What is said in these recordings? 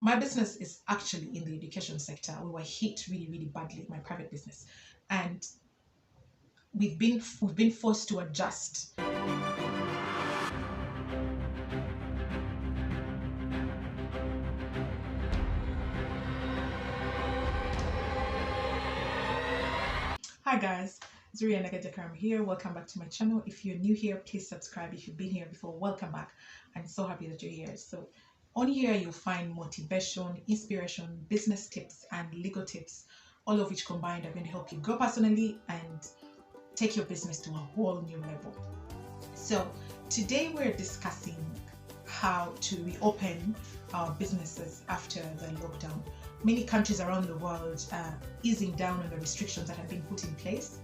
My business is actually in the education sector. We were hit really, really badly, my private business, and we've been forced to adjust. Hi guys, Zuria Nagajakar here. Welcome back to my channel. If you're new here, please subscribe. If you've been here before, welcome back. I'm so happy that you're here. So on here you'll find motivation, inspiration, business tips, and legal tips, all of which combined are going to help you grow personally and take your business to a whole new level. So today we're discussing how to reopen our businesses after the lockdown. Many countries around the world are easing down on the restrictions that have been put in place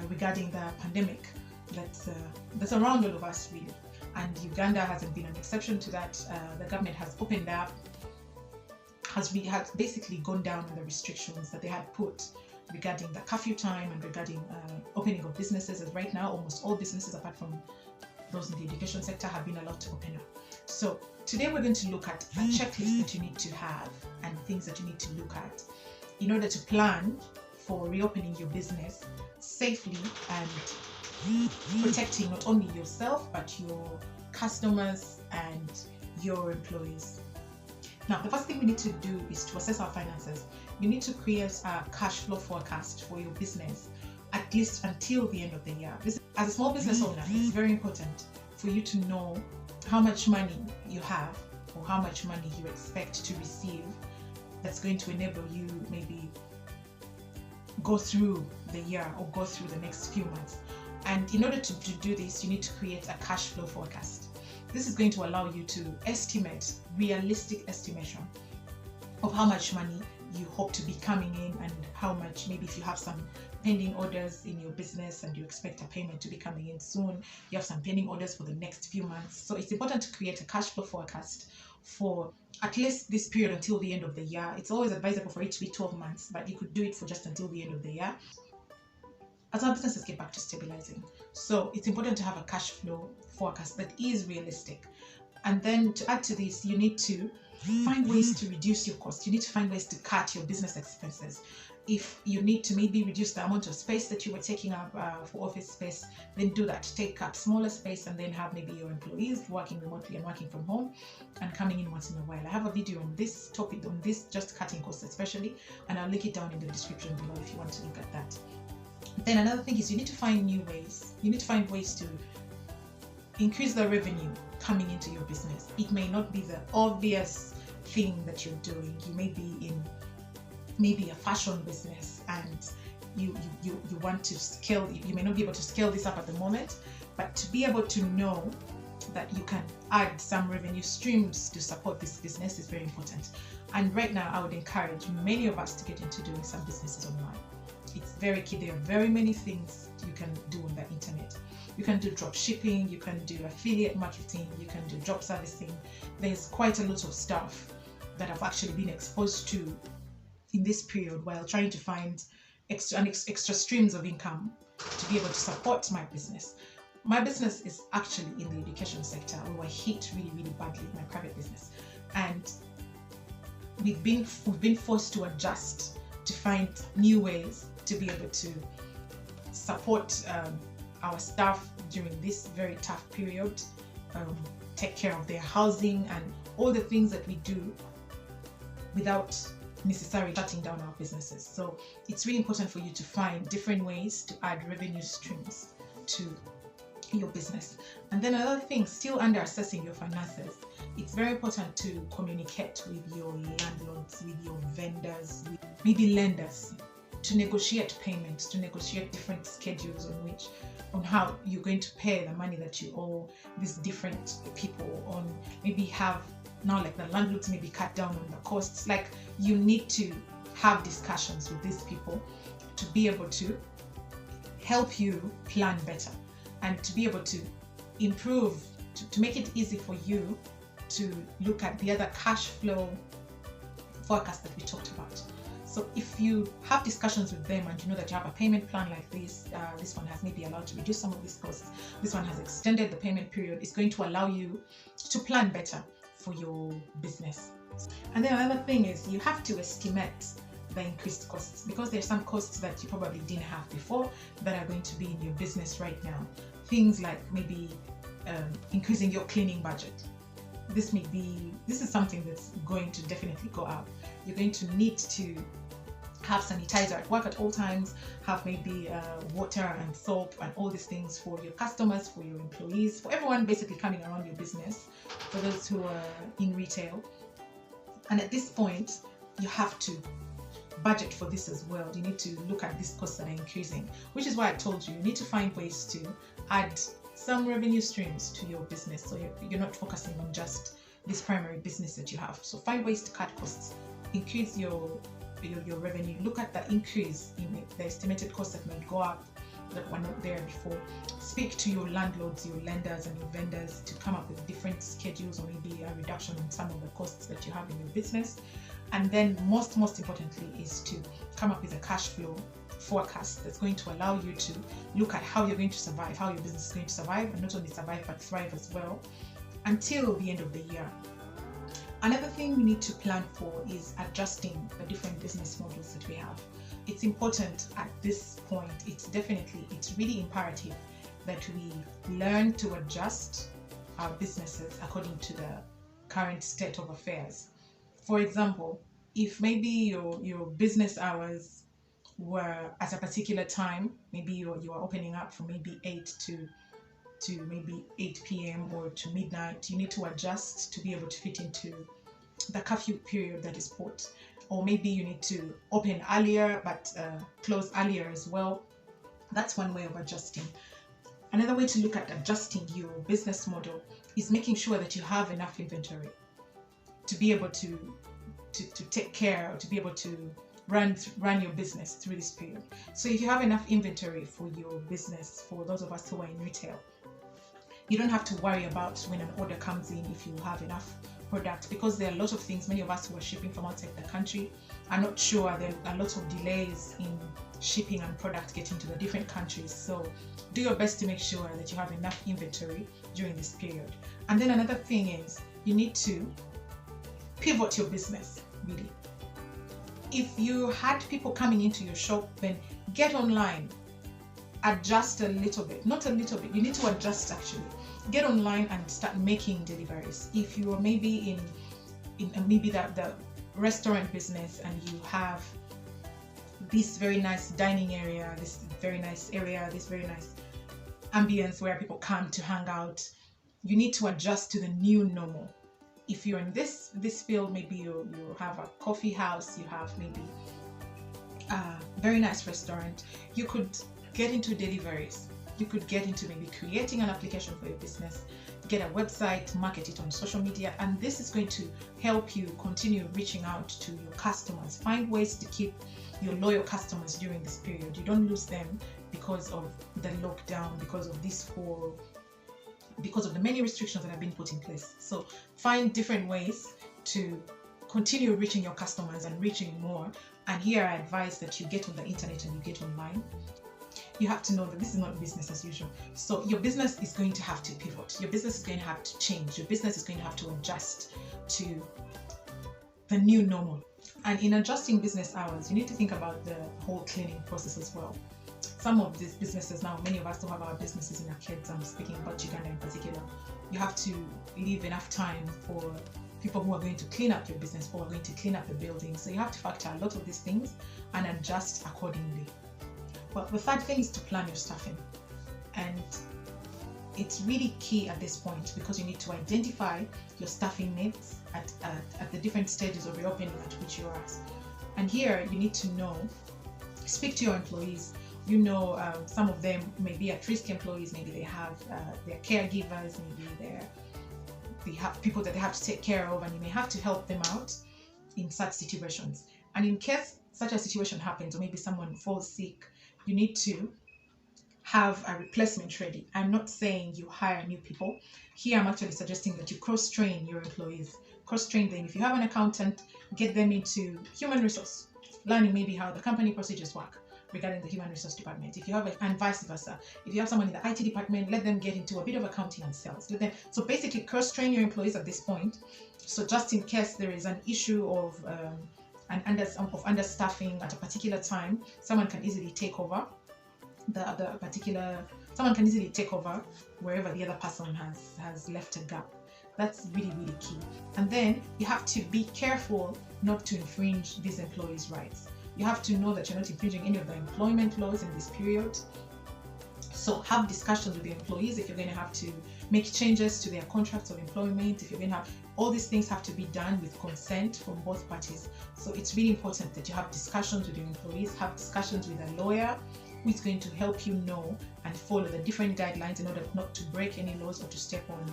regarding the pandemic that's around all of us really. And Uganda hasn't been an exception to that. The government has opened up, has basically gone down on the restrictions that they had put regarding the curfew time and regarding opening of businesses. As right now, almost all businesses apart from those in the education sector have been allowed to open up. So today we're going to look at a checklist that you need to have and things that you need to look at in order to plan for reopening your business safely and protecting not only yourself but your customers and your employees. Now, the first thing we need to do is to assess our finances. You need to create a cash flow forecast for your business at least until the end of the year. As a small business owner, it's very important for you to know how much money you have or how much money you expect to receive that's going to enable you maybe go through the year or go through the next few months. And in order to do this, you need to create a cash flow forecast. This is going to allow you to estimate, realistic estimation of how much money you hope to be coming in and how much, maybe if you have some pending orders in your business and you expect a payment to be coming in soon, you have some pending orders for the next few months. So it's important to create a cash flow forecast for at least this period until the end of the year. It's always advisable for it to be 12 months, but you could do it for just until the end of the year as our businesses get back to stabilizing. So it's important to have a cash flow forecast that is realistic. And then to add to this, you need to find ways to reduce your costs. You need to find ways to cut your business expenses. If you need to maybe reduce the amount of space that you were taking up for office space, then do that. Take up smaller space and then have maybe your employees working remotely and working from home and coming in once in a while. I have a video on this topic, on this just cutting costs especially, and I'll link it down in the description below if you want to look at that. Then another thing is you need to find new ways. You need to find ways to increase the revenue coming into your business. It may not be the obvious thing that you're doing. You may be in maybe a fashion business and you want to scale. You may not be able to scale this up at the moment, but to be able to know that you can add some revenue streams to support this business is very important. And right now I would encourage many of us to get into doing some businesses online. It's very key. There are very many things you can do on the internet. You can do drop shipping, you can do affiliate marketing, you can do job servicing. There's quite a lot of stuff that I've actually been exposed to in this period while trying to find extra streams of income to be able to support my business. My business is actually in the education sector. We were hit really, really badly, my private business, and we've been forced to adjust to find new ways to be able to support our staff during this very tough period, take care of their housing and all the things that we do without necessarily shutting down our businesses. So it's really important for you to find different ways to add revenue streams to your business. And then another thing, still under assessing your finances, it's very important to communicate with your landlords, with your vendors, with maybe lenders, to negotiate payments, to negotiate different schedules on how you're going to pay the money that you owe these different people, on maybe have now like the landlords maybe cut down on the costs. Like, you need to have discussions with these people to be able to help you plan better and to be able to improve, to make it easy for you to look at the other cash flow forecast that we talked about. So if you have discussions with them and you know that you have a payment plan like this, this one has maybe allowed to reduce some of these costs, this one has extended the payment period, it's going to allow you to plan better for your business. And then another thing is you have to estimate the increased costs, because there's some costs that you probably didn't have before that are going to be in your business right now. Things like maybe increasing your cleaning budget. This is something that's going to definitely go up. You're going to need to have sanitizer at work at all times, have maybe water and soap and all these things for your customers, for your employees, for everyone basically coming around your business, for those who are in retail. And at this point, you have to budget for this as well. You need to look at these costs that are increasing, which is why I told you need to find ways to add some revenue streams to your business, so you're not focusing on just this primary business that you have. So find ways to cut costs, increase your revenue. Look at the increase in the estimated costs that might go up that were not there before. Speak to your landlords, your lenders, and your vendors to come up with different schedules, or maybe a reduction in some of the costs that you have in your business. And then most importantly is to come up with a cash flow forecast that's going to allow you to look at how you're going to survive, how your business is going to survive, and not only survive but thrive as well until the end of the year. Another thing we need to plan for is adjusting the different business models that we have. It's important at this point, it's really imperative that we learn to adjust our businesses according to the current state of affairs. For example, if maybe your business hours were at a particular time, maybe you are opening up from maybe 8 to maybe 8 p.m. or to midnight, you need to adjust to be able to fit into the curfew period that is put. Or maybe you need to open earlier but close earlier as well. That's one way of adjusting. Another way to look at adjusting your business model is making sure that you have enough inventory to be able to take care, or to be able to run your business through this period. So if you have enough inventory for your business, for those of us who are in retail, you don't have to worry about when an order comes in if you have enough product, because there are a lot of things. Many of us who are shipping from outside the country are not sure. There are a lot of delays in shipping and product getting to the different countries. So do your best to make sure that you have enough inventory during this period. And then another thing is you need to pivot your business, really. If you had people coming into your shop, then get online, adjust a little bit, not a little bit, you need to adjust actually. Get online and start making deliveries. If you are maybe in maybe the restaurant business and you have this very nice dining area, this very nice ambience where people come to hang out, you need to adjust to the new normal. If you're in this field, maybe you have a coffee house, you have maybe a very nice restaurant, you could get into deliveries. You could get into maybe creating an application for your business, get a website, market it on social media, and this is going to help you continue reaching out to your customers. Find ways to keep your loyal customers during this period. You don't lose them because of the lockdown, because of the many restrictions that have been put in place. So find different ways to continue reaching your customers and reaching more. And here I advise that you get on the internet and you get online. You have to know that this is not business as usual. So your business is going to have to pivot. Your business is going to have to change. Your business is going to have to adjust to the new normal. And in adjusting business hours, you need to think about the whole cleaning process as well. Some of these businesses now, many of us don't have our businesses in arcades. I'm speaking about Uganda in particular. You have to leave enough time for people who are going to clean up your business, who are going to clean up the building. So you have to factor a lot of these things and adjust accordingly. But the third thing is to plan your staffing. And it's really key at this point because you need to identify your staffing needs at the different stages of reopening at which you're at. And here you need to speak to your employees. Some of them may be at-risk employees, maybe they have their caregivers, maybe they have people that they have to take care of, and you may have to help them out in such situations. And in case such a situation happens, or maybe someone falls sick, you need to have a replacement ready. I'm not saying you hire new people. Here I'm actually suggesting that you cross-train your employees. Cross-train them. If you have an accountant, get them into human resource, learning maybe how the company procedures work, regarding the human resource department. If you have and vice versa. If you have someone in the IT department, let them get into a bit of accounting and sales. So basically cross-train your employees at this point. So just in case there is an issue of understaffing at a particular time, someone can easily take over wherever the other person has left a gap. That's really, really key. And then you have to be careful not to infringe these employees' rights. You have to know that you're not infringing any of the employment laws in this period. So have discussions with the employees if you're going to have to make changes to their contracts of employment. If you're going to have, all these things have to be done with consent from both parties. So it's really important that you have discussions with your employees, have discussions with a lawyer who is going to help you know and follow the different guidelines in order not to break any laws or to step on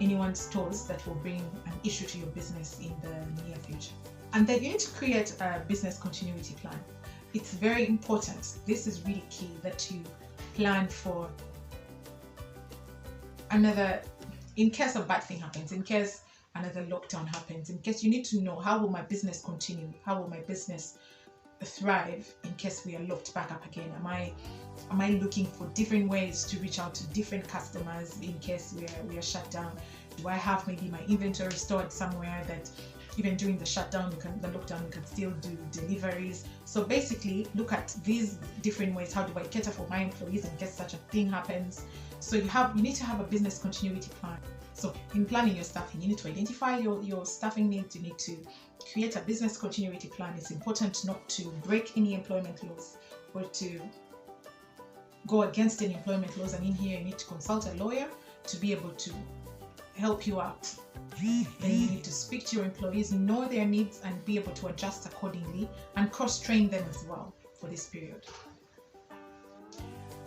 anyone's toes that will bring an issue to your business in the near future. And then you need to create a business continuity plan. It's very important. This is really key that you plan for another, in case a bad thing happens, in case another lockdown happens, in case you need to know how will my business continue, how will my business thrive in case we are locked back up again. Am I looking for different ways to reach out to different customers in case we are shut down? Do I have maybe my inventory stored somewhere that even during the shutdown, the lockdown, we can still do deliveries? So basically look at these different ways. How do I cater for my employees in case such a thing happens? So you need to have a business continuity plan. So in planning your staffing, you need to identify your staffing needs. You need to create a business continuity plan. It's important not to break any employment laws or to go against any employment laws. And in here, you need to consult a lawyer to be able to help you out. Then you need to speak to your employees, know their needs, and be able to adjust accordingly and cross-train them as well for this period.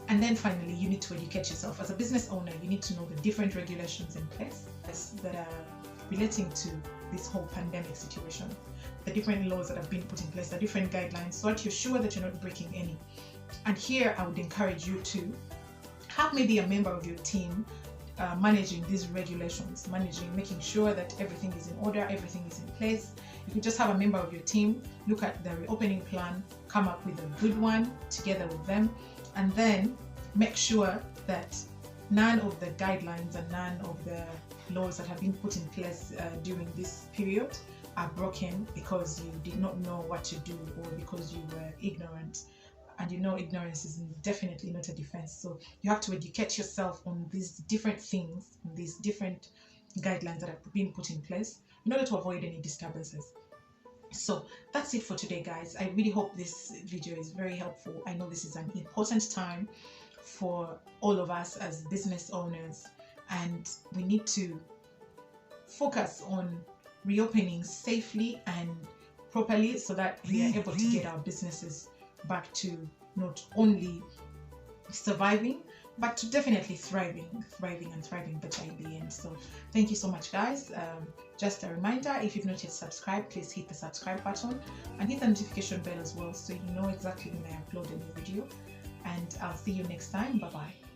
And then finally, you need to educate yourself. As a business owner, you need to know the different regulations in place that are relating to this whole pandemic situation, the different laws that have been put in place, the different guidelines, so that you're sure that you're not breaking any. And here, I would encourage you to have maybe a member of your team managing these regulations, making sure that everything is in order, everything is in place. You could just have a member of your team look at the reopening plan, come up with a good one together with them, and then make sure that none of the guidelines and none of the laws that have been put in place during this period are broken because you did not know what to do or because you were ignorant. And you know, ignorance is definitely not a defense. So you have to educate yourself on these different things, on these different guidelines that have been put in place in order to avoid any disturbances. So that's it for today, guys. I really hope this video is very helpful. I know this is an important time for all of us as business owners, and we need to focus on reopening safely and properly so that we are able to get our businesses back to not only surviving but to definitely thriving better in the end. So thank you so much, guys. Just a reminder, if you've not yet subscribed, please hit the subscribe button and hit the notification bell as well so you know exactly when I upload a new video. And I'll see you next time. Bye bye.